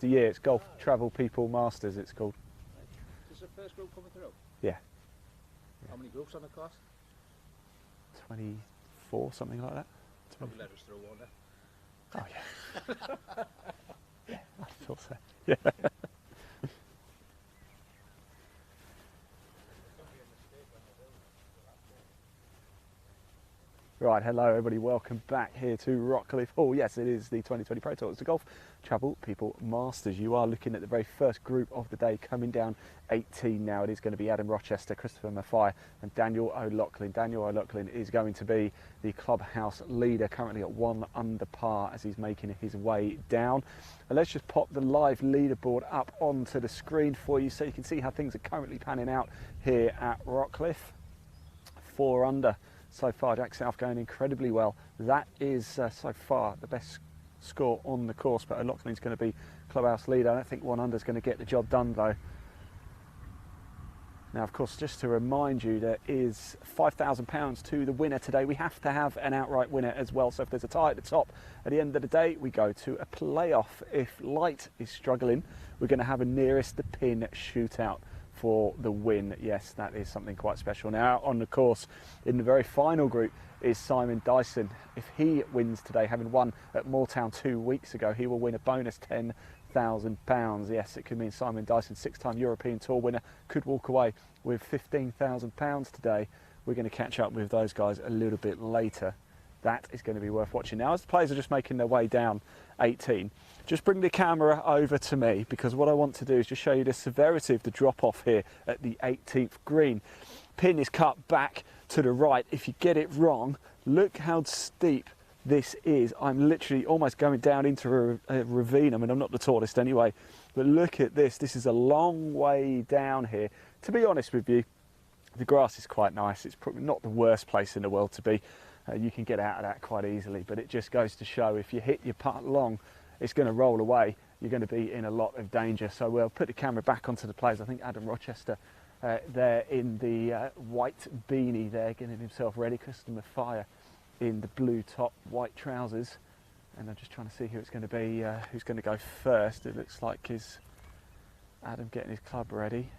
the year. It's Golf Travel People Masters, it's called. Is the first group coming through? Yeah. How many groups on the class? 24, something like that. Probably let us through, won't they? Oh yeah. Yeah, I thought so. Yeah. Right, hello everybody, welcome back here to Rockcliffe Hall. Yes, it is the 2020 Pro Tour. It's the Golf Travel People Masters. You are looking at the very first group of the day, coming down 18 now. It is going to be Adam Rochester, Christopher Maffei and Daniel O'Loughlin. Daniel O'Loughlin is going to be the clubhouse leader, currently at 1 under par as he's making his way down. And let's just pop the live leaderboard up onto the screen for you so you can see how things are currently panning out here at Rockcliffe. 4 under. So far, Jack South going incredibly well. That is so far the best score on the course, but O'Loughlin's going to be clubhouse leader. I don't think 1 under is going to get the job done though. Now, of course, just to remind you, there is £5,000 to the winner today. We have to have an outright winner as well. So if there's a tie at the top, at the end of the day, we go to a playoff. If Light is struggling, we're going to have a nearest the pin shootout for the win. Yes, that is something quite special. Now on the course in the very final group is Simon Dyson. If he wins today, having won at Moortown 2 weeks ago, he will win a bonus £10,000. Yes, it could mean Simon Dyson, 6-time European Tour winner, could walk away with £15,000 today. We're going to catch up with those guys a little bit later. That is going to be worth watching. Now, as the players are just making their way down 18, just bring the camera over to me, because what I want to do is just show you the severity of the drop off here at the 18th green. Pin is cut back to the right. If you get it wrong, look how steep this is. I'm literally almost going down into a ravine. I mean, I'm not the tallest anyway, but look at this. This is a long way down here. To be honest with you, the grass is quite nice. It's probably not the worst place in the world to be. You can get out of that quite easily, but it just goes to show if you hit your putt long, it's going to roll away. You're going to be in a lot of danger. So we'll put the camera back onto the players. I think Adam Rochester there in the white beanie there, getting himself ready. Christopher Maffei in the blue top, white trousers. And I'm just trying to see who it's going to be, who's going to go first. It looks like is Adam getting his club ready.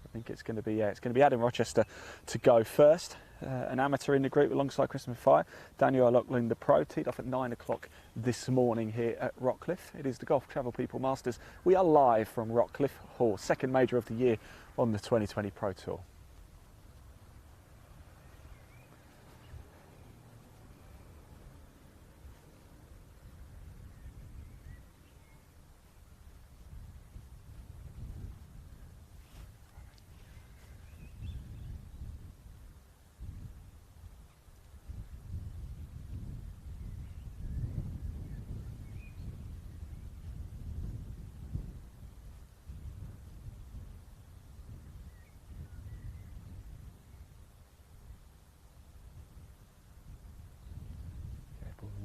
I think it's going to be, yeah, it's going to be Adam Rochester to go first. An amateur in the group alongside Christopher Maffei. Daniel O'Loughlin, the pro, teed off at 9 o'clock this morning here at Rockcliffe. It is the Golf Travel People Masters. We are live from Rockcliffe Hall, second major of the year on the 2020 Pro Tour.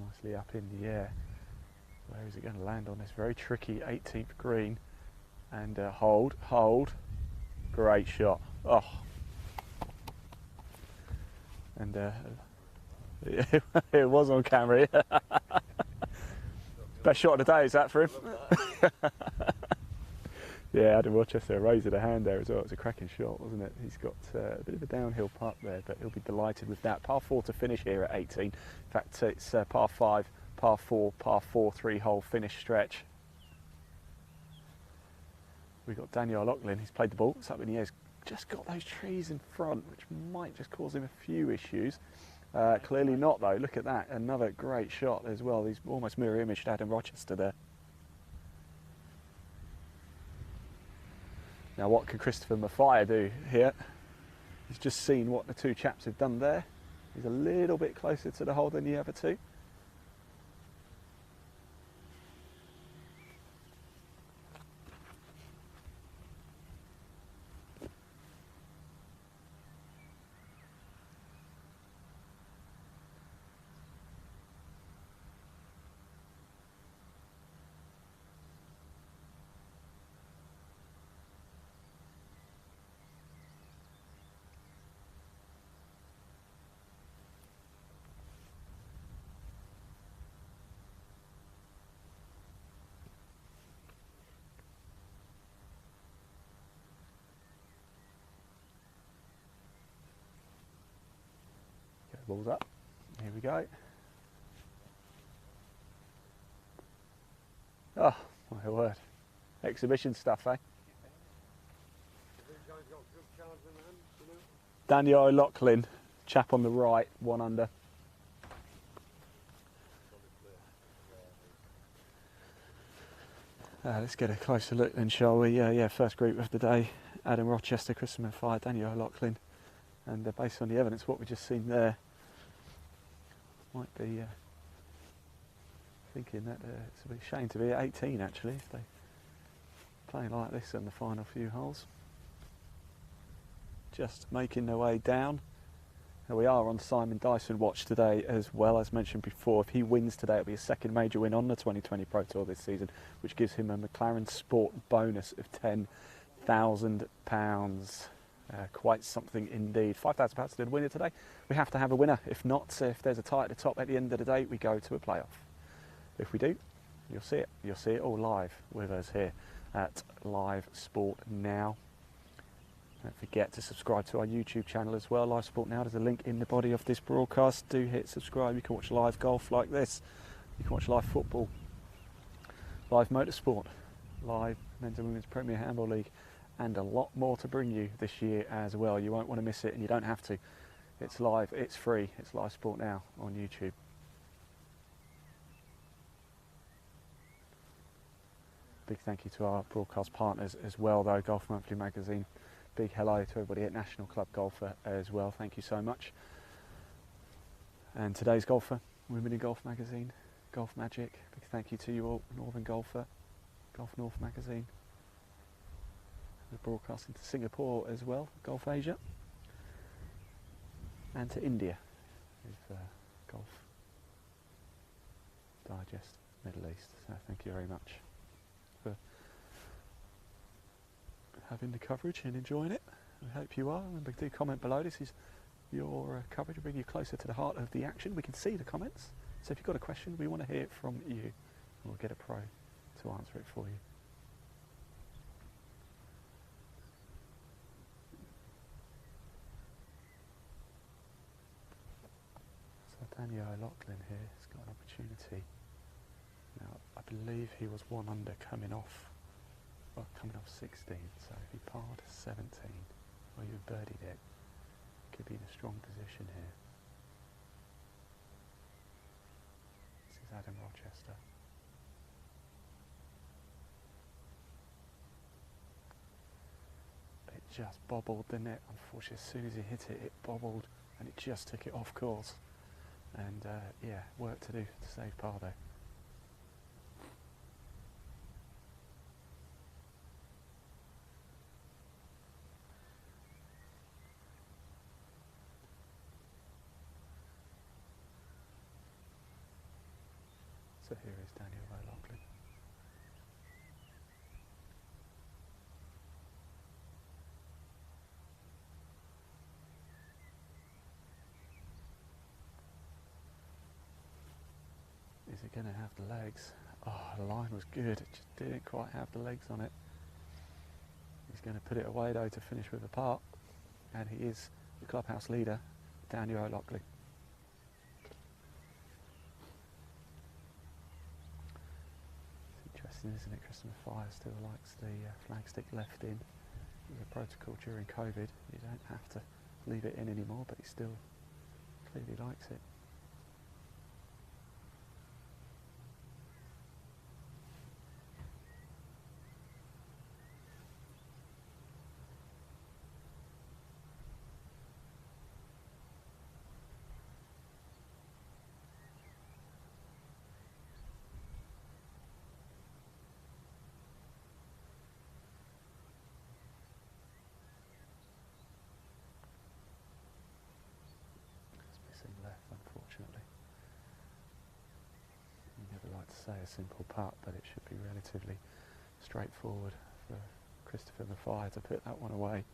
Nicely up in the air. Where is it going to land on this very tricky 18th green? And hold, great shot. Oh, and it was on camera. Best shot of the day, is that for him? Yeah, Adam Rochester raised a hand there as well. It was a cracking shot, wasn't it? He's got a bit of a downhill putt there, but he'll be delighted with that. Par 4 to finish here at 18. In fact, it's par 5, par 4, par 4, 3-hole finish stretch. We've got Daniel O'Loughlin. He's played the ball. It's up in the air. He's just got those trees in front, which might just cause him a few issues. Clearly not, though. Look at that. Another great shot as well. He's almost mirror imaged Adam Rochester there. Now, what can Christopher Maffei do here? He's just seen what the two chaps have done there. He's a little bit closer to the hole than the other two. The ball's up. Here we go. Oh, my word. Exhibition stuff, eh? Daniel O'Loughlin, chap on the right, 1 under. Let's get a closer look then, shall we? Yeah, first group of the day. Adam Rochester, Christopher Fire, Daniel O'Loughlin. And based on the evidence, what we've just seen there, might be thinking that it's a bit shame to be at 18 actually, if they playing like this in the final few holes. Just making their way down. And we are on Simon Dyson watch today as well. As mentioned before, if he wins today, it'll be his second major win on the 2020 Pro Tour this season, which gives him a McLaren Sport bonus of £10,000. Quite something indeed. £5,000 to the winner today. We have to have a winner. If not, if there's a tie at the top at the end of the day, we go to a playoff. If we do, you'll see it. You'll see it all live with us here at Live Sport Now. Don't forget to subscribe to our YouTube channel as well, Live Sport Now. There's a link in the body of this broadcast. Do hit subscribe. You can watch live golf like this. You can watch live football, live motorsport, live men's and women's Premier Handball League, and a lot more to bring you this year as well. You won't want to miss it, and you don't have to. It's live, it's free. It's Live Sport Now on YouTube. Big thank you to our broadcast partners as well, though. Golf Monthly magazine. Big hello to everybody at National Club Golfer as well. Thank you so much. And today's golfer, Women in Golf magazine, Golf Magic. Big thank you to you all, Northern Golfer, Golf North magazine. We're broadcasting to Singapore as well, Golf Asia, and to India with Golf Digest Middle East. So thank you very much for having the coverage and enjoying it. I hope you are. Remember, do comment below. This is your coverage. We'll bring you closer to the heart of the action. We can see the comments. So if you've got a question, we want to hear it from you. And we'll get a pro to answer it for you. So Daniel O'Loughlin here has got an opportunity. Now, I believe he was 1 under coming off 16, so if he parred 17, or you birdied it, could be in a strong position here. This is Adam Rochester. It just bobbled, didn't it? Unfortunately, as soon as he hit it, it bobbled, and it just took it off course. And yeah, work to do to save par though. So here is Daniel O'Loughlin. Is it going to have the legs? Oh, the line was good, it just didn't quite have the legs on it. He's going to put it away though to finish with a par, and he is the clubhouse leader, Daniel O'Loughlin. Isn't it? Christopher Fire still likes the flagstick left in. There's a protocol during COVID. You don't have to leave it in anymore, but he still clearly likes it. Left, unfortunately. You never like to say a simple putt, but it should be relatively straightforward for Christopher Maffei to put that one away.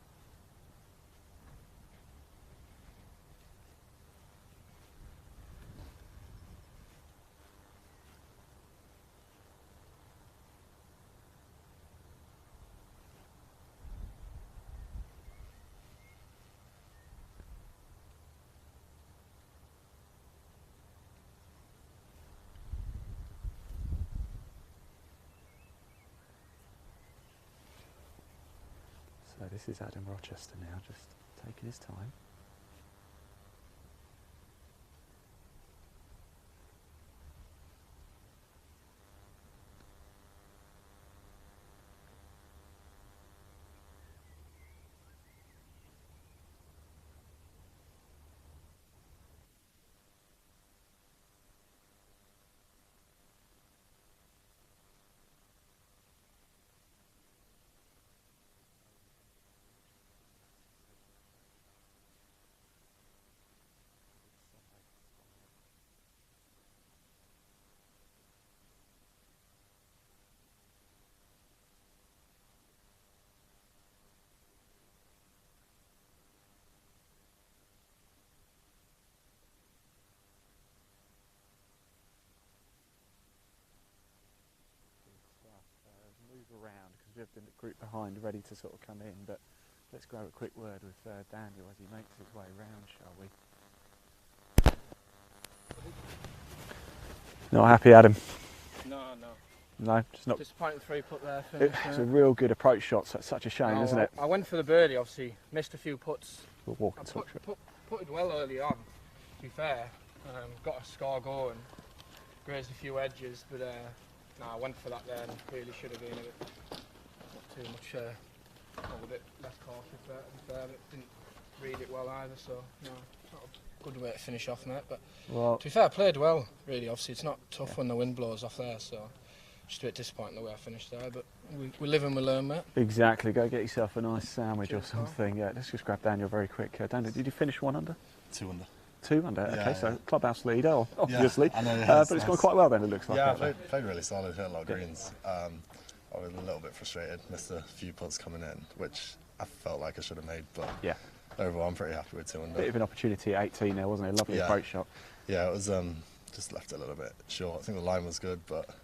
So this is Adam Rochester now, just taking his time. Move around because we have the group behind ready to sort of come in, but let's grab a quick word with Daniel as he makes his way round, shall we? Not happy, Adam? No. No, just not. Disappointing 3-putt there. It's a real good approach shot, so it's such a shame, isn't it? I went for the birdie, obviously, missed a few putts. We'll walk and I talk through it. putted well early on, to be fair. Got a score going, grazed a few edges, but no, I went for that there and really should have been a bit, not too much, a bit less cautious there, to be fair, but didn't read it well either, so no, it's not a good way to finish off, mate. But Well, to be fair, I played well, really. Obviously, it's not tough when the wind blows off there, so just a bit disappointing the way I finished there, but we live and we learn, mate. exactly. Go get yourself a nice sandwich Cheers, or something. Yeah, let's just grab Daniel very quick. Daniel, did you finish 1 under? 2 under. 2 under. Yeah, okay, yeah. so clubhouse leader, obviously. Yeah, I know, yeah, but it's gone quite well then. It looks like. Yeah, I played really solid, hit a lot of greens. I was a little bit frustrated, missed a few putts coming in, which I felt like I should have made, but Yeah. overall I'm pretty happy with 2 under. Bit of an opportunity at 18 there, wasn't it? A lovely Yeah. approach shot. Yeah, it was just left it a little bit short. I think the line was good, but at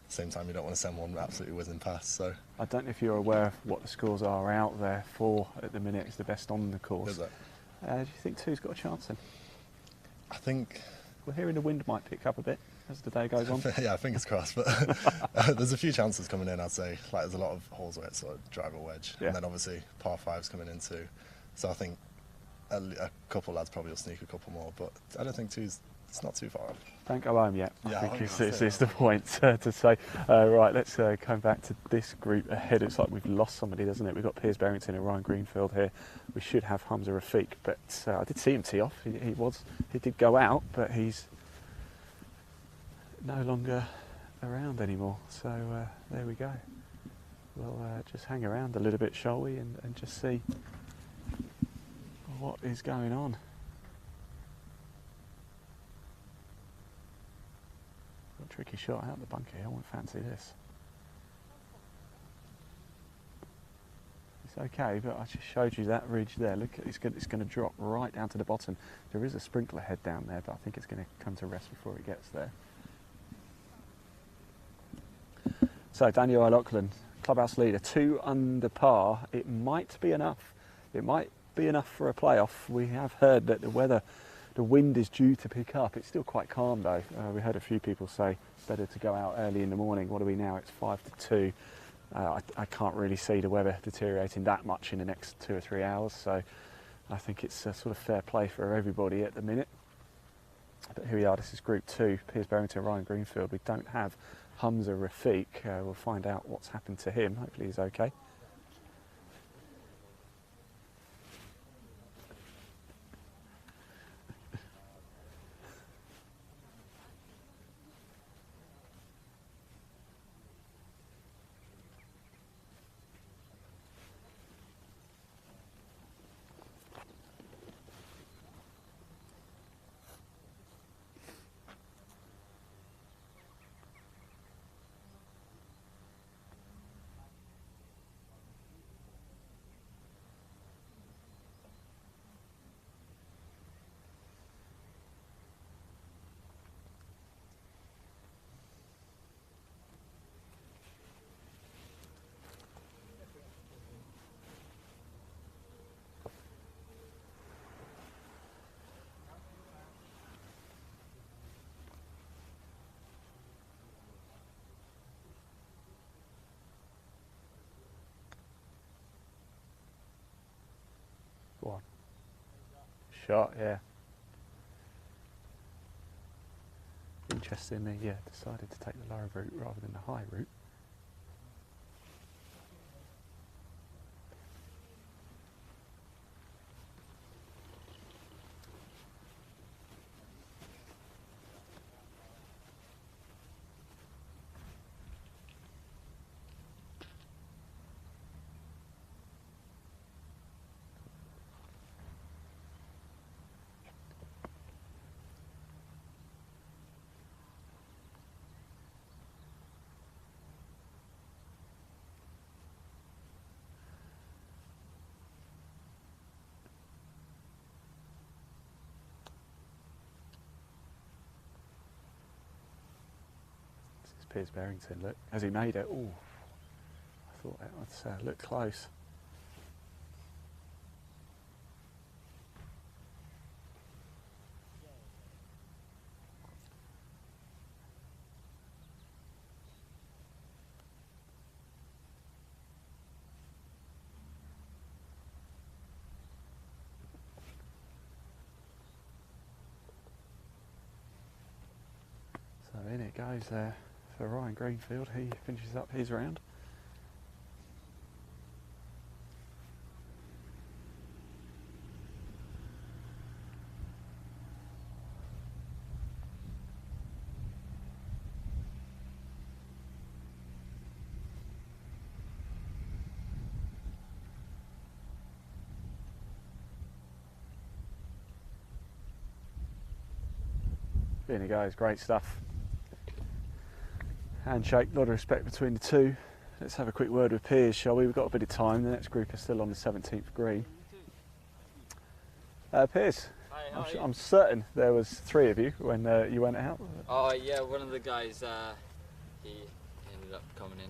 the same time you don't want to send one absolutely whizzing past. So I don't know if you're aware of what the scores are out there for at the minute. It's the best on the course. is it? Do you think 2's got a chance then? I think, We're hearing the wind might pick up a bit as the day goes on. yeah, fingers crossed. But there's a few chances coming in, I'd say. Like there's a lot of holes where it's sort of driver wedge, Yeah. and then obviously par 5's coming in too. So I think a couple lads probably will sneak a couple more, but I don't think 2's. It's not too far off. Don't go home yet. Yeah, I think I think it's the point to say. Right, let's come back to this group ahead. It's like we've lost somebody, doesn't it? We've got Piers Barrington and Ryan Greenfield here. We should have Hamza Rafiq, but I did see him tee off. He did go out, but he's no longer around anymore. So there we go. We'll just hang around a little bit, shall we, and just see what is going on. Tricky shot out the bunker here. I won't fancy this. It's okay, but I just showed you that ridge there. Look, it's going to drop right down to the bottom. There is a sprinkler head down there, but I think it's going to come to rest before it gets there. So Daniel O'Loughlin, clubhouse leader, 2 under par. It might be enough. It might be enough for a playoff. We have heard that the wind is due to pick up. It's still quite calm though. We heard a few people say it's better to go out early in the morning. What are we now? It's 5 to 2. I can't really see the weather deteriorating that much in the next 2 or 3 hours. So I think it's sort of fair play for everybody at the minute. But here we are. This is Group 2. Piers Barrington, Ryan Greenfield. We don't have Hamza Rafiq. We'll find out what's happened to him. Hopefully he's okay. shot, yeah. Interestingly, yeah, decided to take the lower route rather than the high route. Piers Barrington, look, as he made it. Oh, I thought that would look close. So in it goes there. For Ryan Greenfield, he finishes up his round. In he goes, great stuff. Handshake, a lot of respect between the two. Let's have a quick word with Piers, shall we? We've got a bit of time. The next group is still on the 17th green. Piers, Hi, I'm certain there was 3 of you when you went out. Oh yeah, one of the guys, he ended up coming in.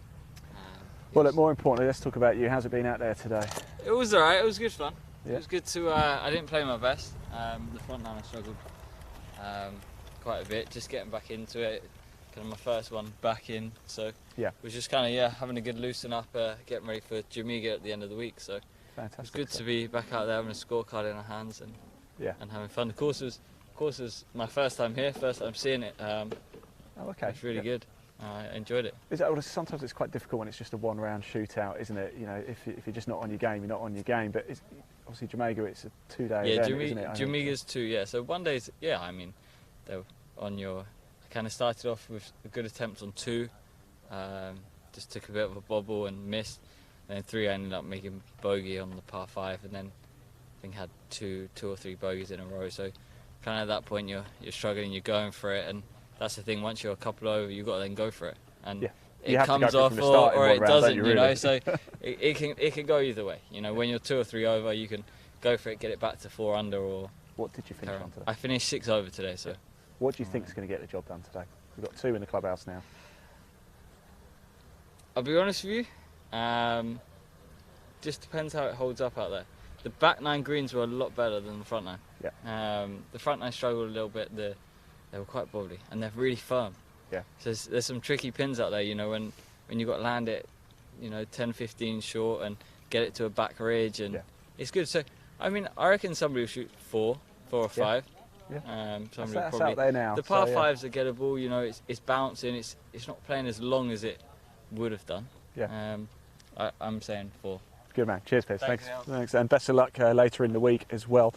Well, look, more importantly, let's talk about you. How's it been out there today? It was alright, it was good fun. Yeah. It was good to, I didn't play my best. The front line I struggled quite a bit, just getting back into it. Kind of my first one back in, so yeah, it was just kind of having a good loosen up, getting ready for Jamaica at the end of the week. So fantastic. It was good to be back out there having a scorecard in our hands and having fun. The course was my first time here, first time seeing it. Oh, okay. It's really good. I enjoyed it. Sometimes it's quite difficult when it's just a one-round shootout, isn't it? You know, if you're just not on your game, you're not on your game. But obviously Jamaica, it's a 2-day event, isn't it? Jamaica's 2, yeah. So one day's, I mean, they're on your. Kind of started off with a good attempt on 2, just took a bit of a bobble and missed. And then 3 I ended up making bogey on the par 5, and then I think had two or three bogeys in a row. So kind of at that point you're struggling, you're going for it, and that's the thing. Once you're a couple over, you've got to then go for it, and it comes off or it doesn't. You know, so it can go either way. You know, when you're 2 or 3 over, you can go for it, get it back to 4 under. Or what did you finish on today? I finished 6 over today. So. What do you think is going to get the job done today? We've got 2 in the clubhouse now. I'll be honest with you, just depends how it holds up out there. The back 9 greens were a lot better than the front 9. Yeah. The front 9 struggled a little bit. They were quite bobbly and they're really firm. Yeah. So there's some tricky pins out there. You know, when you got to land it, 10, 15 short and get it to a back ridge, and it's good. So I mean, I reckon somebody will shoot 4 or 5. Yeah. That's out there now. The par 5s are gettable. You know, it's bouncing. It's not playing as long as it would have done. Yeah. I'm saying 4. Good man. Cheers, Piers. Thanks. And best of luck later in the week as well.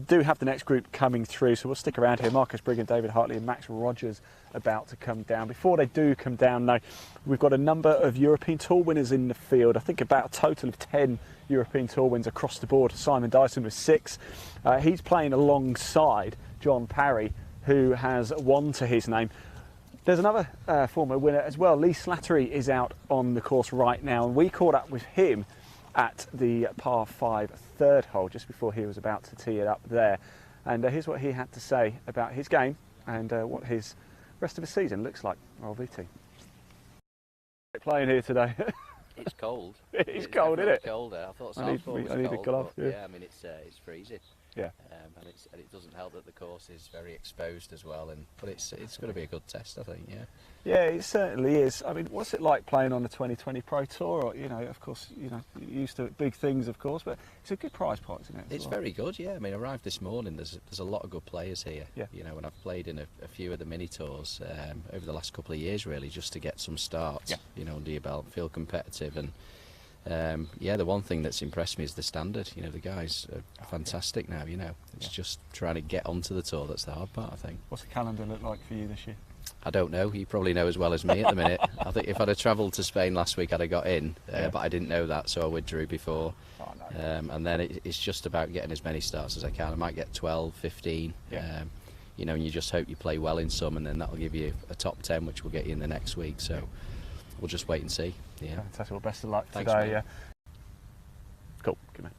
Do have the next group coming through, so we'll stick around here. Marcus Brigg, David Hartley and Max Rogers about to come down. Before they do come down, though, we've got a number of European Tour winners in the field. I think about a total of 10 European Tour wins across the board. Simon Dyson with 6. He's playing alongside John Parry, who has 1 to his name. There's another former winner as well. Lee Slattery is out on the course right now, and we caught up with him at the par 5 3rd hole just before he was about to tee it up there. And here's what he had to say about his game and what his rest of his season looks like. RVT. Playing here today. It's cold. It's cold, isn't it? Cold out. I thought I need a glove. Yeah, I mean it's freezing. Yeah. And it doesn't help that the course is very exposed as well. But it's going to be a good test, I think. Yeah. Yeah, it certainly is. I mean, what's it like playing on the 2020 Pro Tour? Or, you know, of course, you know, you're used to big things, of course, but it's a good prize pot, isn't it? It's very good, yeah. I mean, I arrived this morning. There's a lot of good players here. Yeah. You know, and I've played in a few of the mini tours over the last couple of years, really, just to get some starts. Yeah. You know, under your belt, feel competitive, and yeah, the one thing that's impressed me is the standard. You know, the guys are fantastic now. You know, it's just trying to get onto the tour that's the hard part, I think. What's the calendar look like for you this year? I don't know. You probably know as well as me at the minute. I think if I'd have travelled to Spain last week, I'd have got in, but I didn't know that, so I withdrew before. Oh, no. And then it's just about getting as many starts as I can. I might get 12, 15. Yeah. You know, and you just hope you play well in some, and then that'll give you a top 10, which will get you in the next week. So we'll just wait and see. Yeah. Fantastic. Well, best of luck Thanks, today. mate. Yeah. Cool. Good man.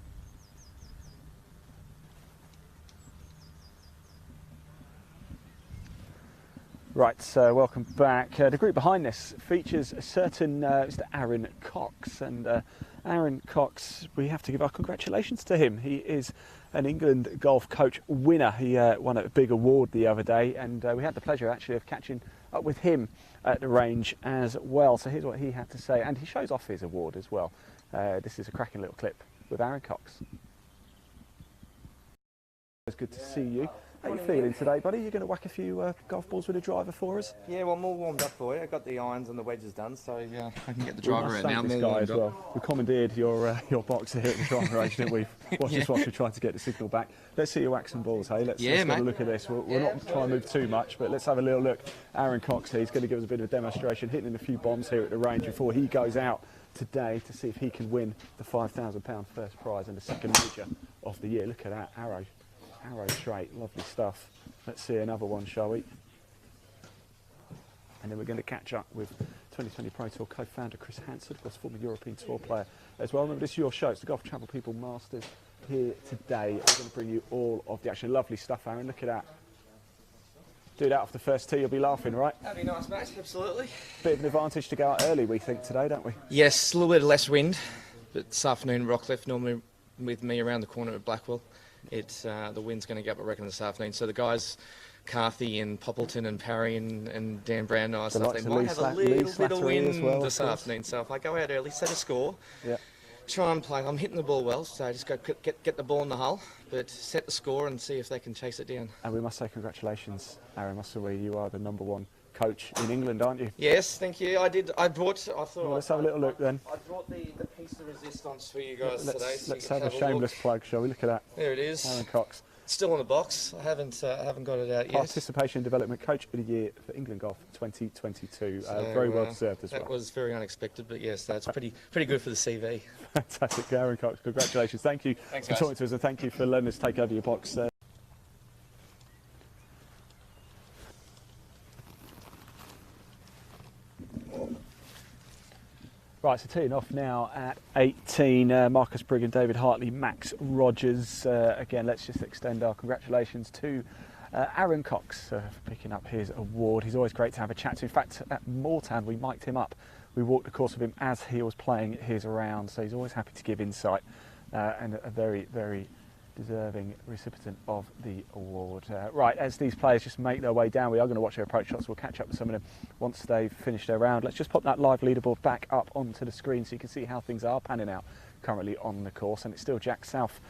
Right, so welcome back. The group behind this features a certain Mr. Aaron Cox, and Aaron Cox, we have to give our congratulations to him. He is an England golf coach winner. He won a big award the other day, and we had the pleasure actually of catching up with him at the range as well. So here's what he had to say, and he shows off his award as well. This is a cracking little clip with Aaron Cox. It's good to see you. How are you feeling today, buddy? You're going to whack a few golf balls with a driver for us? Yeah, well, I'm all warmed up for you. I got the irons and the wedges done, so I can get the We driver must out now. thank I'm this all guy warmed as up. well. We commandeered your box here at the driver range, didn't we? Watch this whilst we're trying to get the signal back. Let's see you whack some balls, hey? Let's get a look at this. We'll not try and move too much, but let's have a little look. Aaron Cox here, he's going to give us a bit of a demonstration, hitting a few bombs here at the range before he goes out today to see if he can win the £5,000 first prize and the second major of the year. Look at that, arrow straight, lovely stuff. Let's see another one, shall we? And then we're going to catch up with 2020 Pro Tour co-founder Chris Hanson, of course, former European Tour player as well. Remember, this is your show. It's the Golf Travel People Masters here today. We're going to bring you all of the action. Lovely stuff, Aaron. Look at that. Do that off the first tee, you'll be laughing, right? That'd be nice, mate. Absolutely. Bit of an advantage to go out early, we think, today, don't we? Yes, a little bit less wind, but this afternoon, Rockcliffe, normally with me around the corner at Blackwell, it's the wind's going to go up, I reckon, this afternoon. So the guys, Carthy and Poppleton and Parry and Dan Brown and I, stuff, they might have a little bit of wind this afternoon. So if I go out early, set a score, try and play. I'm hitting the ball well, so just go get the ball in the hull, but set the score and see if they can chase it down. And we must say congratulations, Aaron Musselwee. You are the #1 coach in England, aren't you? Yes, thank you. Well, let's have a little look then. I brought the piece of resistance for you guys today. So Let's have a shameless plug, shall we? Look at that. There it is. Aaron Cox. Still in the box. I haven't got it out yet. Participation and Development Coach of the Year for England Golf 2022. Very well deserved as well. That was very unexpected, but yes, that's pretty good for the CV. Fantastic, Aaron Cox. Congratulations. Thank you for talking to us, and thank you for letting us take over your box. Right, so teeing off now at 18, Marcus Briggan, David Hartley, Max Rogers. Again, let's just extend our congratulations to Aaron Cox for picking up his award. He's always great to have a chat to. In fact, at Moortown, we mic'd him up. We walked the course with him as he was playing his round, so he's always happy to give insight and a very, very deserving recipient of the award. Right, as these players just make their way down, we are going to watch their approach shots. We'll catch up with some of them once they've finished their round. Let's just pop that live leaderboard back up onto the screen so you can see how things are panning out currently on the course. And it's still Jack South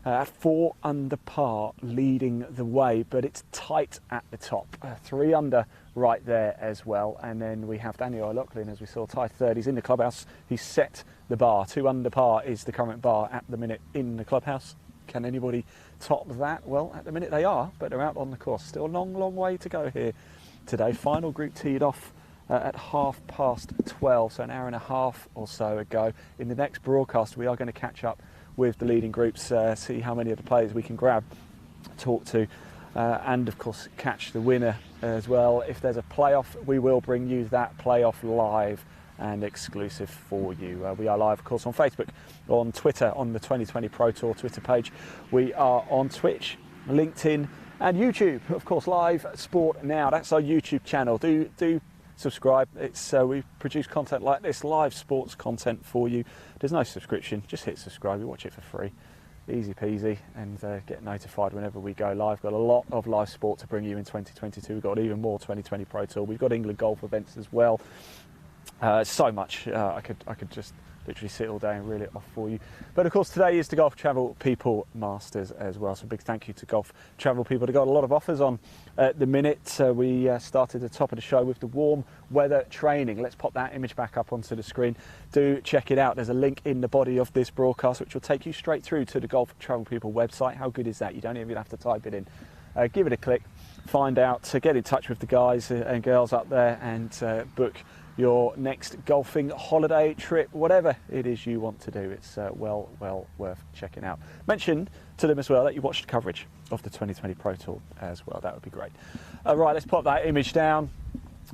at 4 under par leading the way, but it's tight at the top. 3 under right there as well. And then we have Daniel O'Loughlin, as we saw, tied third. He's in the clubhouse. He's set the bar. 2 under par is the current bar at the minute in the clubhouse. Can anybody top that? Well, at the minute they are, but they're out on the course. Still a long, long way to go here today. Final group teed off at 12:30, so an hour and a half or so ago. In the next broadcast, we are going to catch up with the leading groups, see how many of the players we can grab, talk to, and of course catch the winner as well. If there's a playoff, we will bring you that playoff live and exclusive for you. We are live, of course, on Facebook, on Twitter, on the 2020 Pro Tour Twitter page. We are on Twitch, LinkedIn, and YouTube, of course. Live Sport Now. That's our YouTube channel. Do subscribe. It's we produce content like this, live sports content for you. There's no subscription. Just hit subscribe. You watch it for free. easy peasy, and get notified whenever we go live. Got a lot of live sport to bring you in 2022. We've got even more 2020 Pro Tour. We've got England golf events as well. So much. I could just literally sit all day and reel it off for you. But of course today is the Golf Travel People Masters as well. So big thank you to Golf Travel People. They've got a lot of offers on at the minute. We started at the top of the show with the warm weather training. Let's pop that image back up onto the screen. Do check it out. There's a link in the body of this broadcast which will take you straight through to the Golf Travel People website. How good is that? You don't even have to type it in. Give it a click, find out, get in touch with the guys and girls up there, and book your next golfing holiday trip, whatever it is you want to do. It's well worth checking out. Mention to them as well that you watched coverage of the 2020 Pro Tour as well. That would be great. Right, let's pop that image down.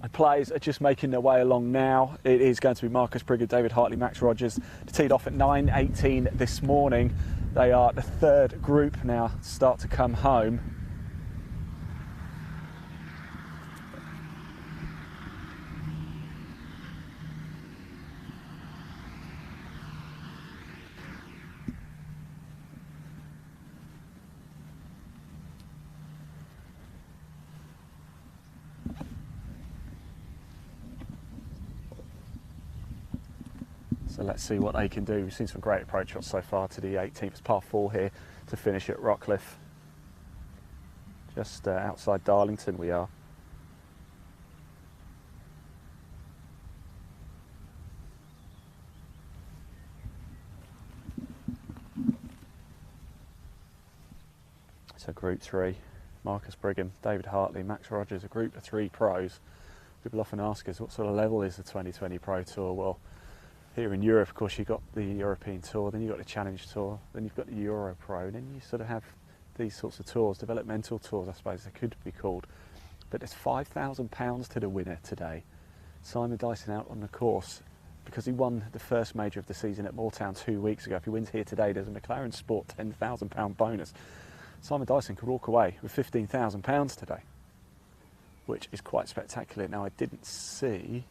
The players are just making their way along now. It is going to be Marcus Brigham, David Hartley, Max Rogers. Teed off at 9:18 this morning. They are the third group now to start to come home. So let's see what they can do. We've seen some great approach shots so far to the 18th. It's par 4 here to finish at Rockcliffe. Just outside Darlington we are. So group 3, Marcus Brigham, David Hartley, Max Rogers, a group of 3 pros. People often ask us what sort of level is the 2020 Pro Tour. Well, here in Europe, of course, you've got the European Tour, then you've got the Challenge Tour, then you've got the Euro Pro, then you sort of have these sorts of tours, developmental tours, I suppose they could be called. But there's £5,000 to the winner today. Simon Dyson out on the course because he won the first major of the season at Moortown 2 weeks ago. If he wins here today, there's a McLaren Sport £10,000 bonus. Simon Dyson could walk away with £15,000 today, which is quite spectacular. Now, I didn't see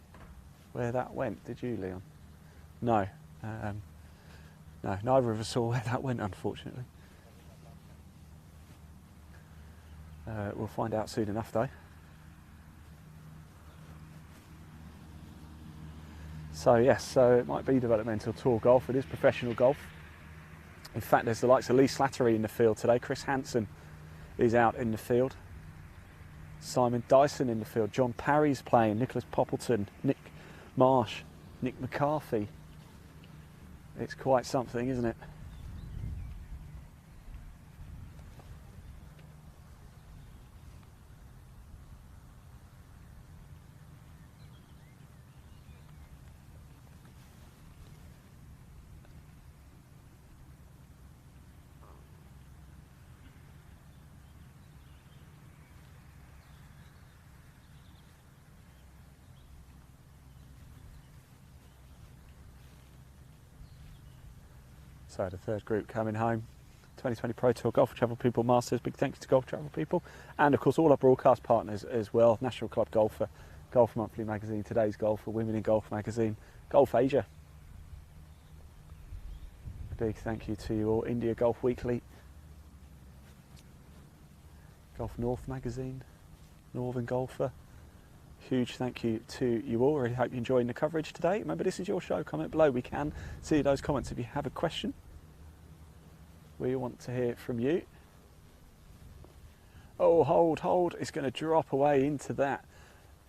where that went, did you, Leon? No, no, neither of us saw where that went, unfortunately. We'll find out soon enough, though. So yes, so it might be developmental tour golf. It is professional golf. In fact, there's the likes of Lee Slattery in the field today. Chris Hansen is out in the field. Simon Dyson in the field. John Parry's playing. Nicholas Poppleton, Nick Marsh, Nick McCarthy. It's quite something, isn't it? So the third group coming home. 2020 Pro Tour Golf Travel People Masters. Big thanks to Golf Travel People. And of course all our broadcast partners as well. National Club Golfer, Golf Monthly Magazine, Today's Golfer, Women in Golf Magazine, Golf Asia. A big thank you to you all. India Golf Weekly, Golf North Magazine, Northern Golfer. Huge thank you to you all. Really hope you're enjoying the coverage today. Remember, this is your show. Comment below. We can see those comments if you have a question. We want to hear from you. Oh, hold. It's going to drop away into that.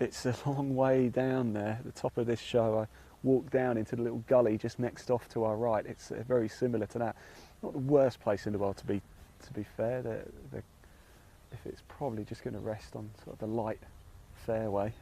It's a long way down there. At the top of this show, I walked down into the little gully just next off to our right. It's very similar to that. Not the worst place in the world to be fair. If it's probably just going to rest on sort of the light fairway.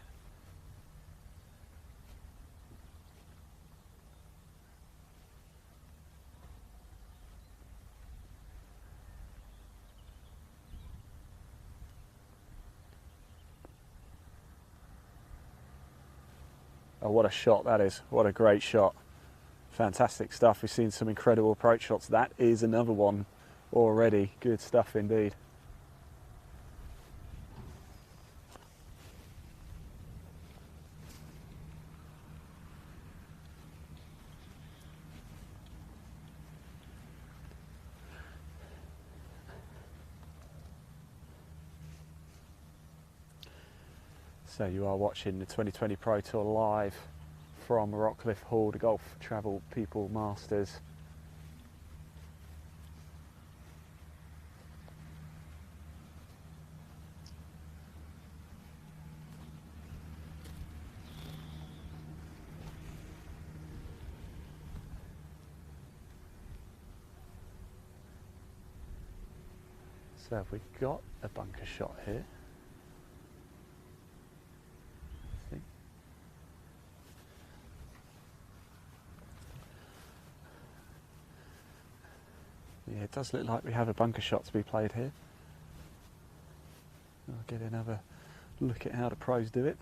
Oh, what a shot that is. What a great shot. Fantastic stuff. We've seen some incredible approach shots. That is another one already. Good stuff indeed. So you are watching the 2020 Pro Tour live from Rockcliffe Hall, the Golf Travel People Masters. So have we got a bunker shot here? I think. Yeah, it does look like we have a bunker shot to be played here. I'll get another look at how the pros do it.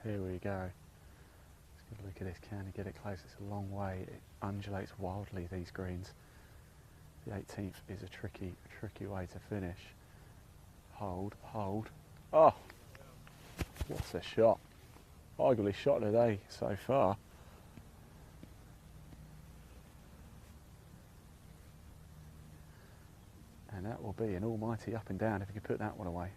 Here we go. Let's get a look at this. Can he get it close? It's a long way. It undulates wildly, these greens. The 18th is a tricky way to finish. Hold, hold. Oh! What a shot. Arguably shot of the day so far. And that will be an almighty up and down if you can put that one away.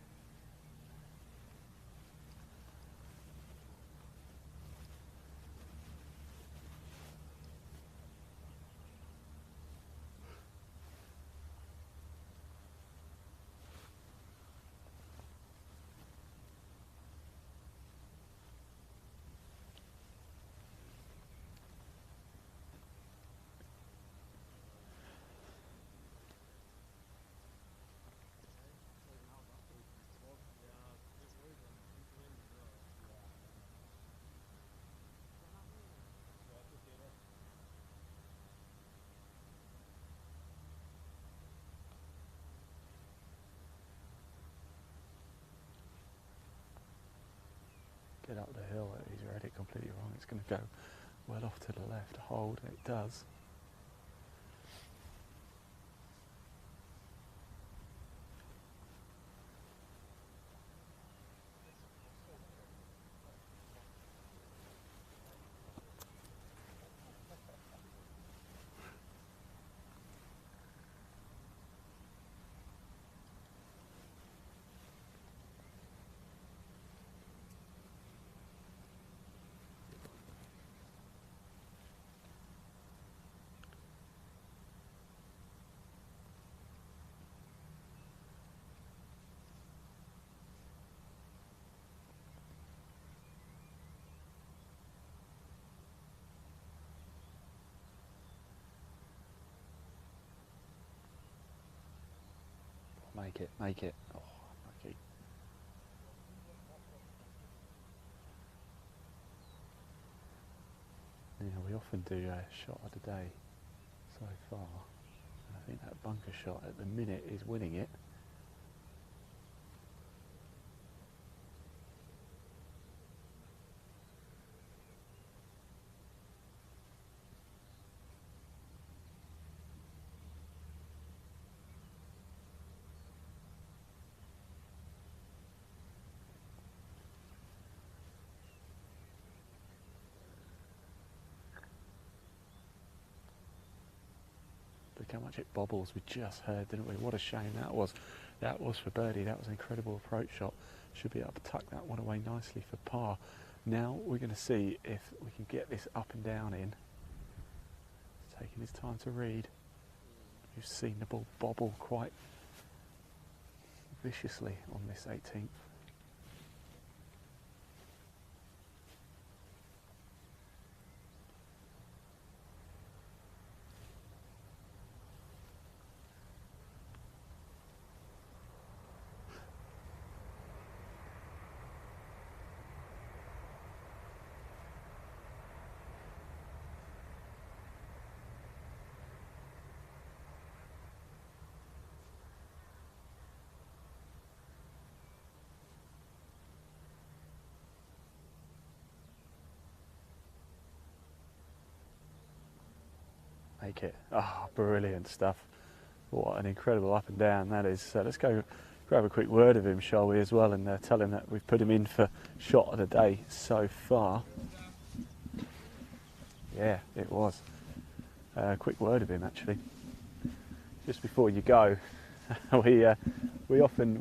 Get up the hill, he's read it completely wrong. It's going to go well off to the left. Hold, it does. Make it, make it. Oh, lucky. Yeah, we often do a shot of the day so far. And I think that bunker shot at the minute is winning it. Look how much it bobbles. We just heard, didn't we? What a shame that was. That was for birdie. That was an incredible approach shot. Should be able to tuck that one away nicely for par. Now we're going to see if we can get this up and down in. Taking his time to read. You've seen the ball bobble quite viciously on this 18th. Make it. Ah, brilliant stuff. What an incredible up and down that is. Let's go grab a quick word of him, shall we, as well, and tell him that we've put him in for shot of the day so far. Yeah, it was. Quick word of him, actually. Just before you go, we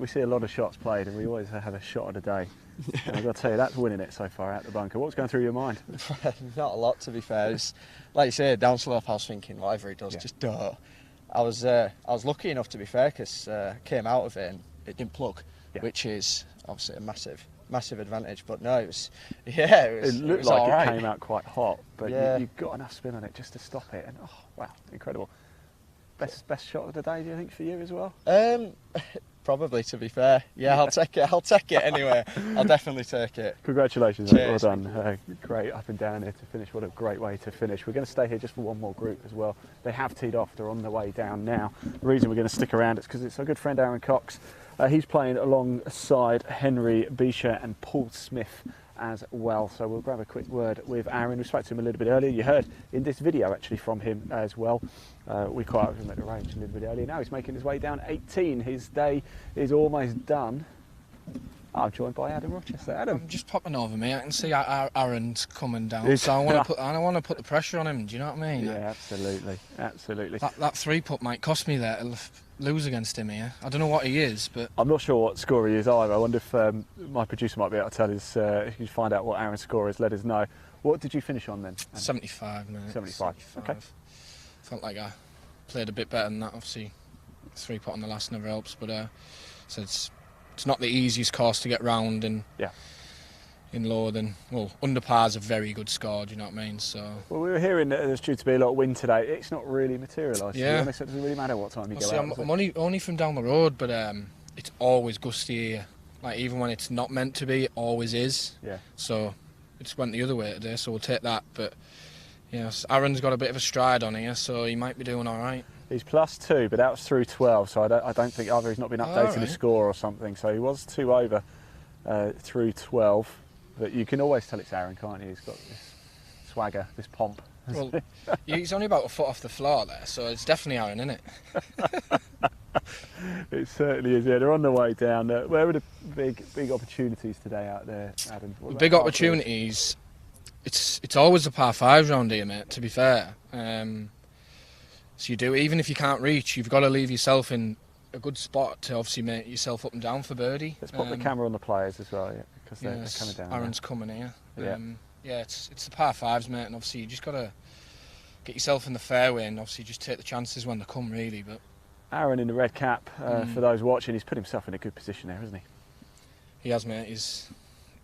see a lot of shots played, and we always have a shot of the day. And I've got to tell you, that's winning it so far out the bunker. What's going through your mind? Not a lot, to be fair. It's, like you say, downslope, I was thinking, whatever he does, just don't. I was lucky enough, to be fair, because came out of it and it didn't plug, which is obviously a massive advantage. But no, it looked like all right. It came out quite hot, but you got enough spin on it just to stop it. And oh wow, incredible! Best shot of the day, do you think, for you as well? Probably, to be fair. Yeah, I'll take it anyway. I'll definitely take it. Congratulations, mate. Well done. Great up and down here to finish. What a great way to finish. We're going to stay here just for one more group as well. They have teed off. They're on their way down now. The reason we're going to stick around is because it's our good friend Aaron Cox. He's playing alongside Henry Bisha and Paul Smith as well. So we'll grab a quick word with Aaron. We spoke to him a little bit earlier. You heard in this video actually from him as well. We caught up with him at the range a little bit earlier. Now he's making his way down 18. His day is almost done. I'm joined by Adam Rochester. Adam, I'm just popping over, mate. I can see Aaron's coming down, so I want to put the pressure on him. Do you know what I mean? Yeah, absolutely. That 3-putt might cost me there. To lose against him here. I don't know what he is, but I'm not sure what score he is either. I wonder if my producer might be able to tell us. If you find out what Aaron's score is, let us know. What did you finish on then? 75, mate. 75. Okay. Felt like I played a bit better than that. Obviously, 3-putt on the last never helps, but so it's not the easiest course to get round, and in lower than, well, under par's a very good score, do you know what I mean? So well, we were hearing that there's due to be a lot of wind today. It's not really materialised, to be honest. So it doesn't really matter what time you go out. I'm only from down the road, but it's always gusty here. Like, even when it's not meant to be, it always is. Yeah. So it's went the other way today, so we'll take that. But Aaron's got a bit of a stride on here, so he might be doing all right. He's +2, but that was through 12, so I don't think either he's not been updating his score or something. So he was 2 over through 12. But you can always tell it's Aaron, can't you? He's got this swagger, this pomp. Well, he's only about a foot off the floor there, so it's definitely Aaron, isn't it? It certainly is. Yeah, they're on the way down. Where are the big opportunities today out there, Adam? The big opportunities. It's always a par 5 round here, mate. To be fair, so you do, even if you can't reach, you've got to leave yourself in a good spot to obviously make yourself up and down for birdie. Let's put the camera on the players as well, because they're coming down. Aaron's coming here. It's the par 5s, mate, and obviously you just got to get yourself in the fairway and obviously just take the chances when they come, really. But Aaron in the red cap, for those watching, he's put himself in a good position there, hasn't he? He has, mate. He's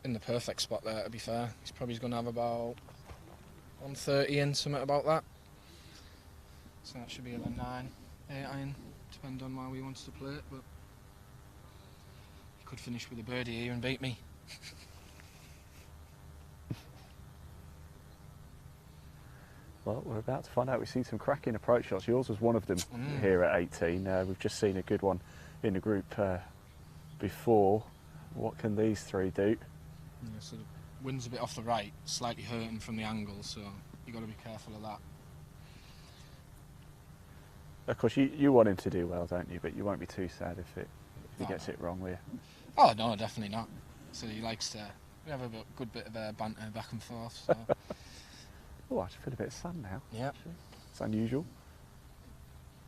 in the perfect spot there, to be fair. He's probably going to have about 130 in, something about that. So that should be a 9, 8 iron, depending on how he wants to play it. But he could finish with a birdie here and beat me. Well, we're about to find out. We've seen some cracking approach shots. Yours was one of them here at 18. We've just seen a good one in the group before. What can these three do? Yeah, so the wind's a bit off the right, slightly hurting from the angle, so you've got to be careful of that. Of course, you want him to do well, don't you? But you won't be too sad if he gets it wrong, will you? Oh, no, definitely not. So he likes to... We have a good bit of banter back and forth, so... Oh, I just feel a bit of sun now. Yeah. It's unusual.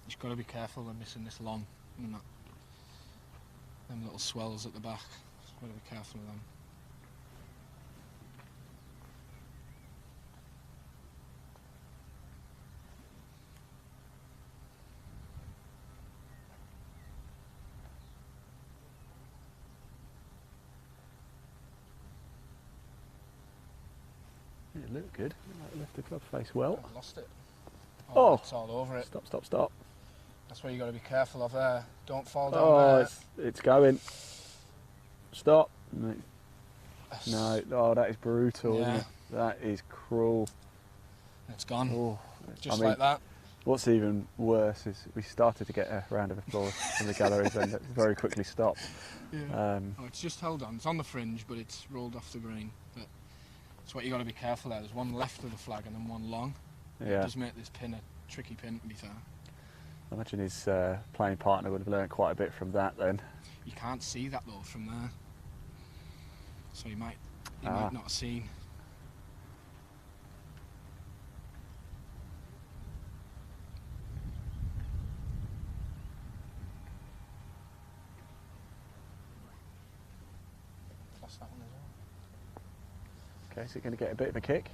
You've got to be careful when missing this long. And that, them little swells at the back. Got to be careful of them. It looked good. Left the club face well. I've lost it. Oh! It's all over it. Stop, stop, stop. That's where you got to be careful of there. Don't fall down Oh, there. it's going. Stop. No, oh, that is brutal, isn't Yeah. it? That is cruel. It's gone. Oh, Just like that. What's even worse is we started to get a round of applause from the galleries and it very quickly stopped. Yeah. It's just held on. It's on the fringe, but it's rolled off the green. But that's what you got to be careful there. There's one left of the flag and then one long. Yeah. It does make this pin a tricky pin, to be fair. I imagine his playing partner would have learned quite a bit from that then. You can't see that though from there. So he might not have seen. Lost that one as well. Okay, so you're going to get a bit of a kick.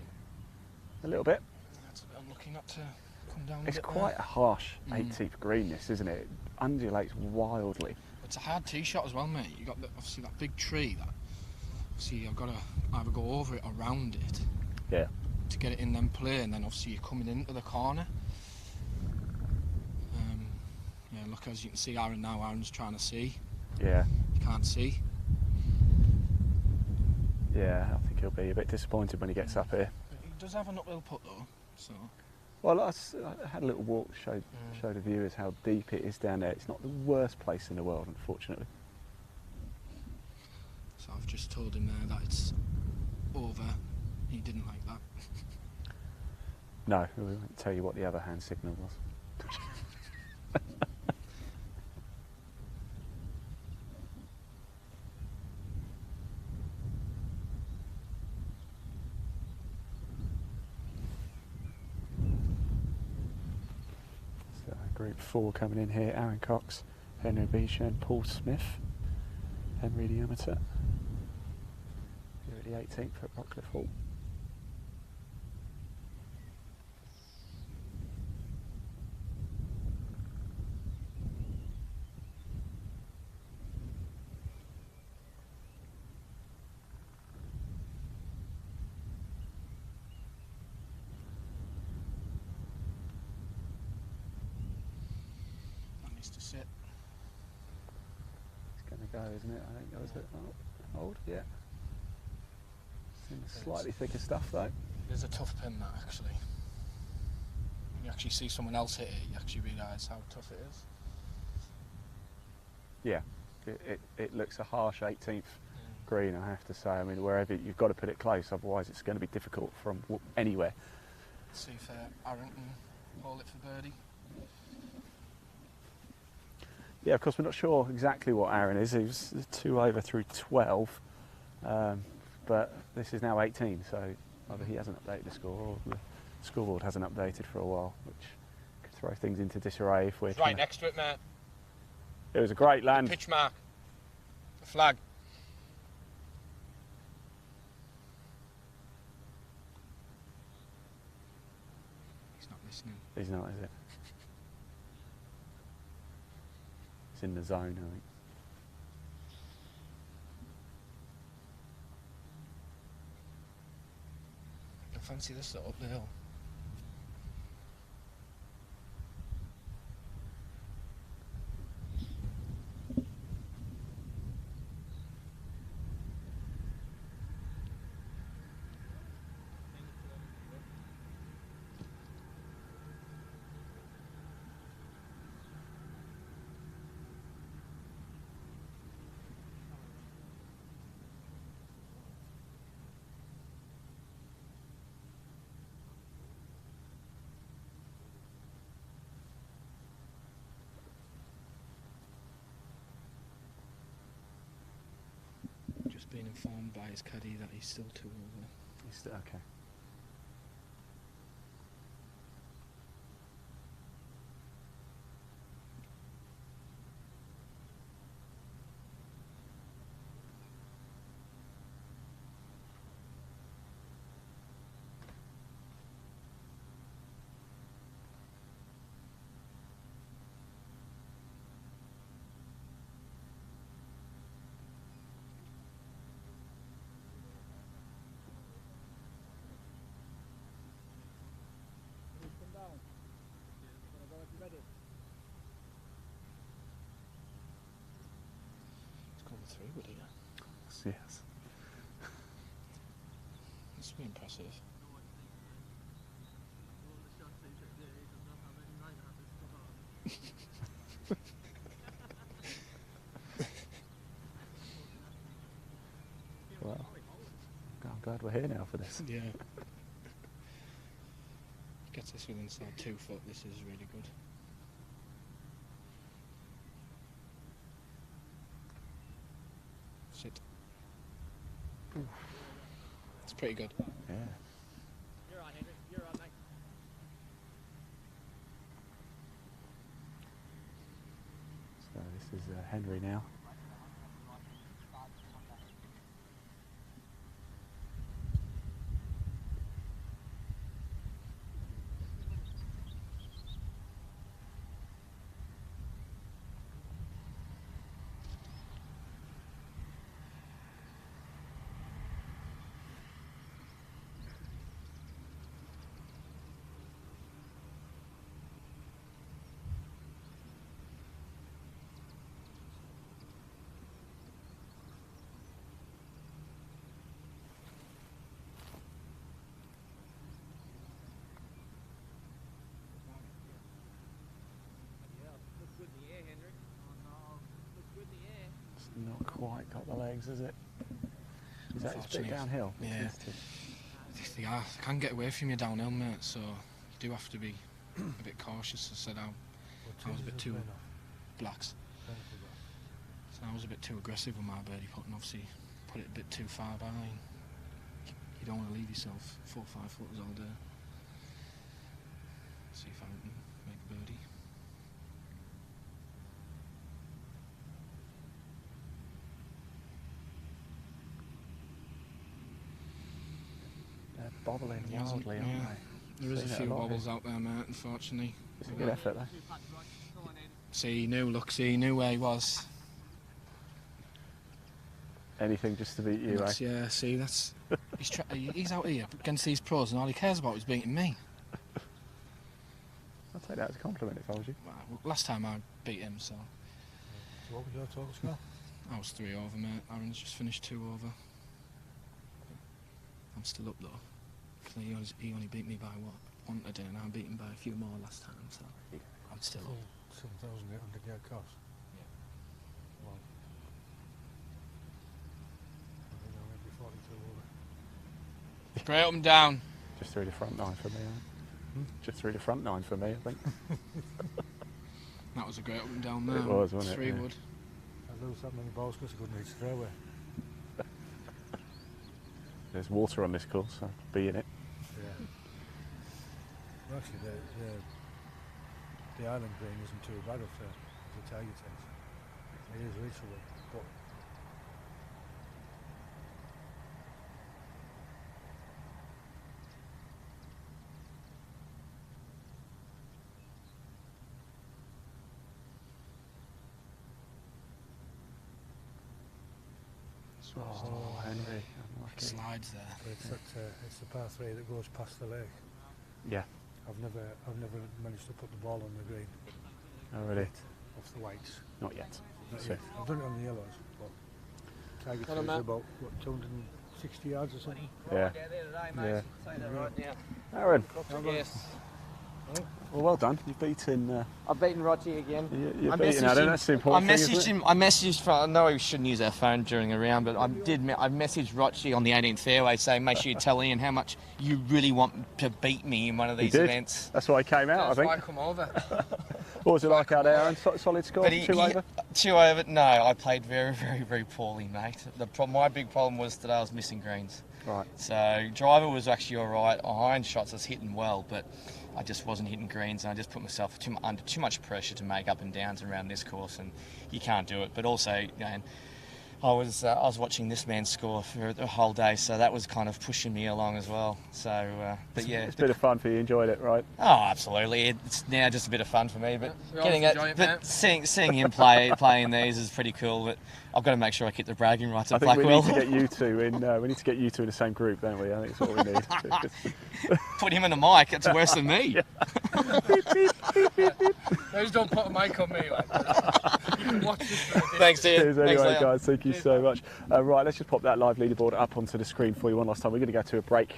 A little bit. That's a bit unlucky not to come down. It's a bit quite there. a harsh 18th green, this, isn't it? It undulates wildly. It's a hard tee shot as well, mate. You got obviously that big tree. That obviously I've got to either go over it or around it. Yeah. To get it in then play, and then obviously you're coming into the corner. Yeah, look, as you can see, Aaron now. Aaron's trying to see. Yeah. You can't see. Yeah, I think he'll be a bit disappointed when he gets up here. But he does have an uphill putt though, so. Well, I had a little walk to show the viewers how deep it is down there. It's not the worst place in the world, unfortunately. So I've just told him there that it's over. He didn't like that. No, we won't tell you what the other hand signal was. So group 4 coming in here: Aaron Cox, Henry Beeshan, Paul Smith, Henry the amateur. Here at the 18th at Rockcliffe Hall. That needs to sit. It's going to go, isn't it? I think that was it. Oh, hold, yeah. It's in the slightly thicker stuff though. It is a tough pin, that actually. When you actually see someone else hit it, you actually realise how tough it is. Yeah, it looks a harsh 18th green, I have to say. I mean, wherever you've got to put it close, otherwise it's going to be difficult from anywhere. See if Aaron can hold it for birdie. Yeah, of course, we're not sure exactly what Aaron is. He was 2 over through 12, but this is now 18, so either he hasn't updated the score or the scoreboard hasn't updated for a while, which could throw things into disarray if we're It's right next to it, mate. It was a great land. Pitch mark. The flag. He's not listening. He's not, is it? He's in the zone, I think. I fancy this up the hill. Just being informed by his caddy that he's still 2 over. He's still, okay. 3 wood here. Yes. This would be impressive. Well, I'm glad we're here now for this. Yeah. Gets this within inside 2 foot. This is really good. Sit. It's pretty good. Yeah. You're on, Henry. You're on, mate. So this is Henry now. It's not quite got the legs, is it? Is that it's a bit Unfortunately, downhill? yeah. I can get away from you downhill, mate, so you do have to be a bit cautious. I said I was a bit too blacks. So I was a bit too aggressive with my birdie putt and obviously put it a bit too far by. You don't want to leave yourself 4 or 5 footers all day. See if I can make a birdie. They're bobbling Yeah, wildly, aren't yeah. they? There is a Seen it few lot wobbles here. out there, mate, unfortunately. It's a good effort though. See, he knew where he was. Anything just to beat you, eh? Yeah, see, he's out here against these pros and all he cares about is beating me. I'll take that as a compliment if I was you. Well, last time I beat him, so. So what was your total score? I was 3 over, mate. Aaron's just finished 2 over. I'm still up though. 'Cause he only beat me by what? 1 today, and I beat him by a few more last time, so I'm still up. 7,800 yard course. Yeah. Well, I think I might be 42 over. Straight up and down. Just through the front 9 for me, Just through the front 9 for me, I think. That was a great up and down there. It was, wasn't it? 3 Yeah. wood. I lose that many balls because I couldn't reach the fairway. There's water on this course, so be in it. Yeah. Well, actually, the island green isn't too bad if the target is. It is reachable, but Oh, Henry, It unlucky. slides there. it's the par 3 that goes past the lake. Yeah, I've never managed to put the ball on the green already. off the whites. Not yet. Not So, yet. I've done it on the yellows, but target Hello, is Matt. about what, 260 yards or something. yeah. Yeah. Yeah. Aaron, Yes. well, well done. You've beaten. I've beaten Roger again. You're beating Aaron. That's the important thing, isn't it? I messaged. I know we shouldn't use our phone during a round, but I messaged Rochi on the 18th fairway saying, make sure you tell Ian how much you really want to beat me in one of He these did. events. That's why he came out, That's I why I think. come over. What was it like out there, Aaron? Solid score? But 2 over? 2 over. No, I played very, very, very poorly, mate. My big problem was that I was missing greens. Right. So driver was actually all right. Iron shots I was hitting well, but I just wasn't hitting greens, and I just put myself under too much pressure to make up and downs around this course, and you can't do it. But also, you know, I was watching this man score for the whole day, so that was kind of pushing me along as well. So, but yeah, It's a bit of fun for you. Enjoyed it, right? oh, absolutely. It's now just a bit of fun for me, but we getting always it, enjoy it, but mate. seeing him playing these is pretty cool. But I've got to make sure I keep the bragging rights I at think we Blackwell. need to get you two in. We need to get you two in the same group, don't we? I think that's what we need. Put him in the mic. It's worse than me. Those don't put a mic on me, like. Watch this for a bit. Thanks, Ian. Cheers Thanks, anyway, Liam. guys. Thank you so much. Right, let's just pop that live leaderboard up onto the screen for you one last time. We're going to go to a break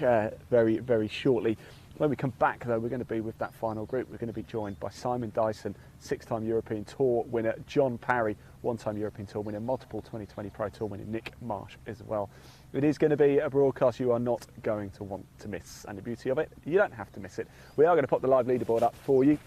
very, very shortly. When we come back, though, we're going to be with that final group. We're going to be joined by Simon Dyson, 6-time European Tour winner, John Parry, 1-time European Tour winner, multiple 2020 Pro Tour winner, Nick Marsh as well. It is going to be a broadcast you are not going to want to miss. And the beauty of it, you don't have to miss it. We are going to pop the live leaderboard up for you,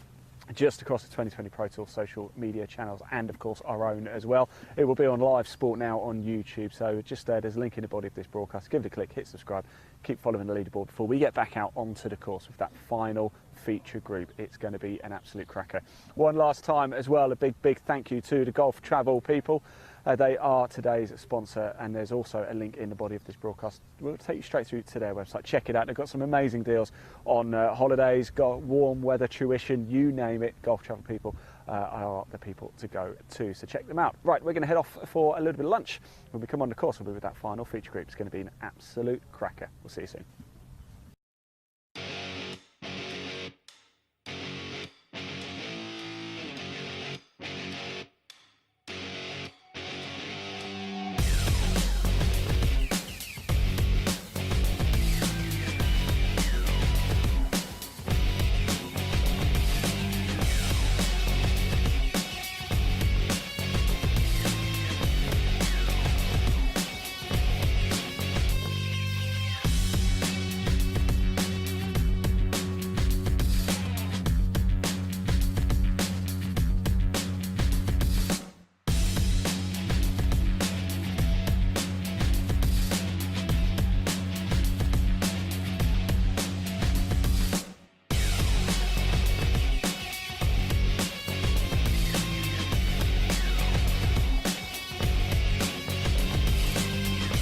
just across the 2020 Pro Tour social media channels and of course our own as well. It will be on Live Sport now on YouTube, so just there's a link in the body of this broadcast. Give it a click, hit subscribe, keep following the leaderboard before we get back out onto the course with that final feature group. It's going to be an absolute cracker. One last time as well, a big thank you to the Golf Travel people. They are today's sponsor, and there's also a link in the body of this broadcast. We'll take you straight through to their website. Check it out. They've got some amazing deals on holidays, got warm weather, tuition, you name it. Golf Travel people are the people to go to, so check them out. Right, we're going to head off for a little bit of lunch. When we come on the course, we'll be with that final feature group. It's going to be an absolute cracker. We'll see you soon.